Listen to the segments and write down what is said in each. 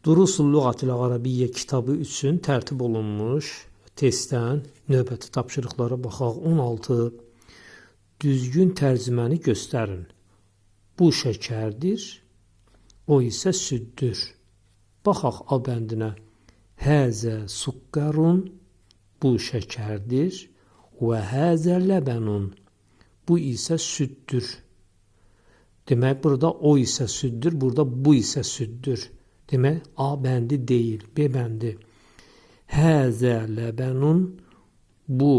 Durusul Lüğatil Arabiyyə kitabı üçün tərtib olunmuş testdən növbəti tapşırıqlara baxaq. 16. Düzgün tərcüməni göstərin. Bu şəkərdir, o isə süddür. Baxaq A bəndinə. Həzə suqqarun, bu şəkərdir. Və həzə ləbənun, bu isə süddür. Demək, burada o isə süddür, burada bu isə süddür. Demək, A bəndi deyil, B bəndi. Həzə ləbənun, bu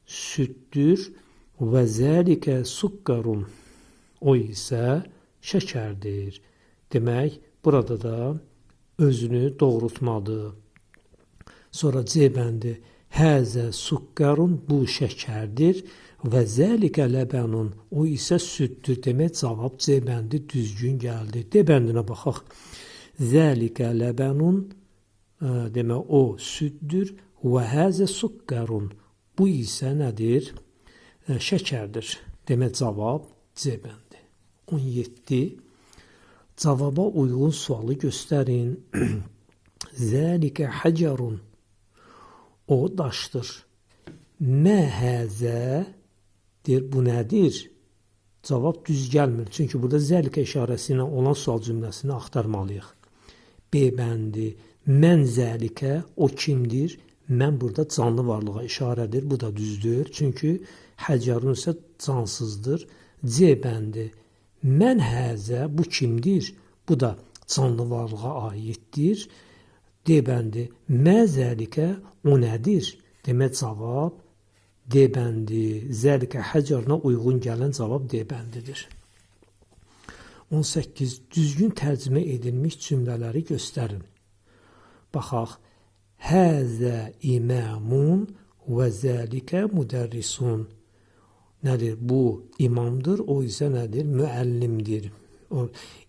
süddür. Və zəlikə suqqarun, o isə şəkərdir. Demək, burada da özünü doğrultmadı. Sonra C bəndi. Həzə suqqarun, bu şəkərdir. Və zəlikə ləbənun, o isə süddür. Demək, cavab C bəndi düzgün gəldi. D bəndinə baxaq. Zəlikə ləbənun, demək, o süddür. Və həzə suqqarun, bu isə nədir? Şəkərdir. Demək, cavab C bəndi. 17. Cavaba uyğun sualı göstərin. Zəlikə həcərun, o daşdır. Mə həzə, deyir, bu nədir? Cavab düz gəlmir. Çünki burada zəlikə işarəsi ilə olan sual cümləsini axtarmalıyıq. B bəndi. Mən zəlikə, o kimdir? Mən burada canlı varlığa işarədir. Bu da düzdür. Çünki həcərun isə cansızdır. C bəndi. Mən həzə, bu kimdir? Bu da canlı varlığa aiddir. D bəndi. Mə zəlikə, o nədir? Demək, cavab D bəndi. Zəlikə həcəruna uyğun gələn cavab D bəndidir. 18. Düzgün tərcümə edilmiş cümlələri göstərin. Baxaq. Həzə imamun və zəlikə müdərrisun. Nədir? Bu imamdır, o isə nədir? Müəllimdir.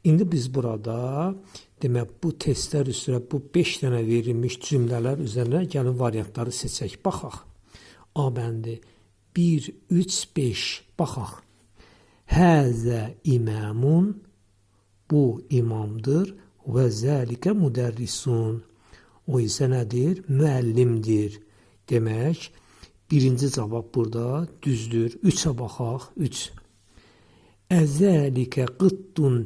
İndi biz burada, demək, bu testlər üzrə bu 5 dənə verilmiş cümlələr üzrə gəlin variantları seçək. Baxaq. A bəndi. 1, 3, 5. Baxaq. Həzə imamun, bu imamdır və zəlikə müdərrisun. O isə nədir? Müəllimdir. Demək, birinci cavab burada düzdür. 3-ə baxaq. 3. Əzəlikə qıttun.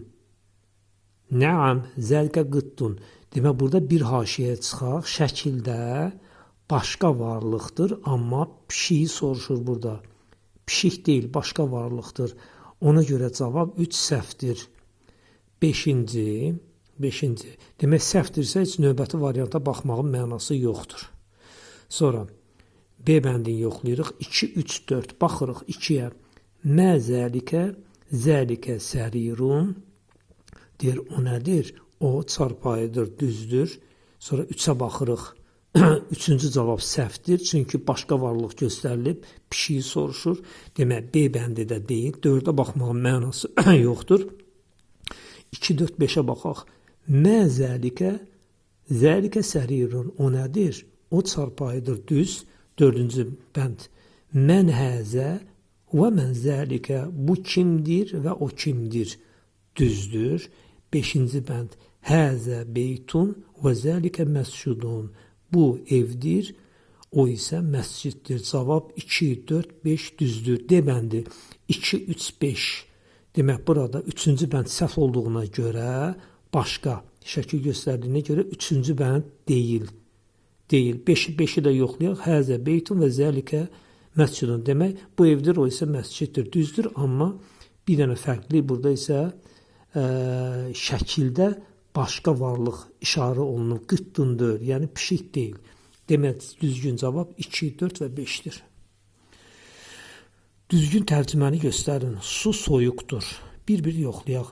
Nəam, zəlikə qıttun. Demək, burada bir haşiyə çıxaq. Şəkildə başqa varlıqdır, amma pişiyi soruşur burada. Pişik deyil, başqa varlıqdır. Ona görə cavab 3 səhvdir. 5-ci. Demək, səhvdirsə heç növbəti varianta baxmağın mənası yoxdur. Sonra B bəndini yoxlayırıq. 2, 3, 4. Baxırıq 2-yə. Mə zəlikə sərirun. Deyir, o nədir? O çarpayıdır, düzdür. Sonra 3-ə baxırıq. 3-cü cavab səhvdir. Çünki başqa varlıq göstərilib. Pişiyi soruşur. Demək, B bəndi də deyil. 4-ə baxmağın mənası yoxdur. 2, 4, 5-ə baxaq. Mə zəlikə sərirun, o nədir? O çarpayıdır, düz. 4-cü bənd. Mən həzə və mən zəlikə, bu kimdir və o kimdir? Düzdür. 5-ci bənd. Həzə beytun və zəlikə məscidun. Bu evdir, o isə məsciddir. Cavab 2, 4, 5 düzdür. D bəndi. 2, 3, 5. Demək, burada 3-cü bənd səhv olduğuna görə, başqa şəkil göstərdiyinə görə 3-cü bənd deyil. 5-i də yoxlayaq. Həzə beytun və zəlikə məscidun. Demək, bu evdir, o isə məsciddir. Düzdür, amma bir dənə fərqli. Burada isə şəkildə başqa varlıq işarə olunur. Qıttındır, yəni pişik deyil. Demək, düzgün cavab 2, 4 və 5-dir. Düzgün tərcüməni göstərin. Su soyuqdur. Bir-bir yoxlayaq.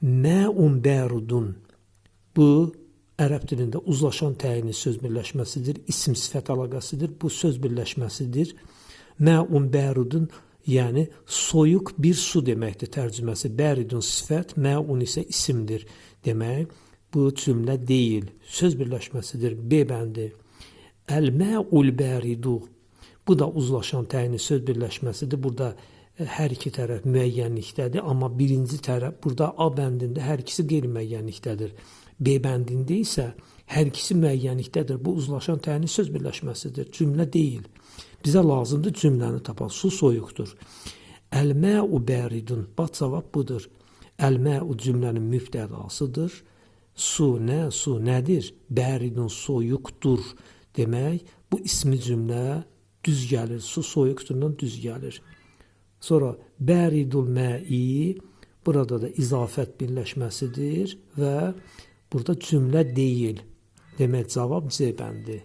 Məun bərudun. Bu, ərəb dilində uzlaşan təyini söz birləşməsidir. İsim sifət əlaqəsidir. Bu söz birləşməsidir. Məun bərudun, yəni soyuq bir su deməkdir tərcüməsi. Bəridun sifət, məun isə isimdir. Demək, bu cümlə deyil. Söz birləşməsidir. B bəndi. Əl-mə'ul bəridu. Bu da uzlaşan təyini söz birləşməsidir. Burada hər iki tərəf müəyyənlikdədir, amma birinci tərəf burada A bəndində hər ikisi qeyri-müəyyənlikdədir. B bəndində isə hər ikisi müəyyənlikdədir. Bu uzlaşan təyinli söz birləşməsidir, cümlə deyil. Bizə lazımdır cümləni tapan. Su soyuqdur. Əl-mə'u bəridun. Bax cavab budur. Əl-mə'u cümlənin mübtədasıdır. Su nədir? Bəridun soyuqdur demək. Bu ismi cümlə düz gəlir. Su soyuqdurdan düz gəlir. Sonra bəridul mə'i burada da izafət birləşməsidir və burada cümlə deyil. Demək cavab C bəndi.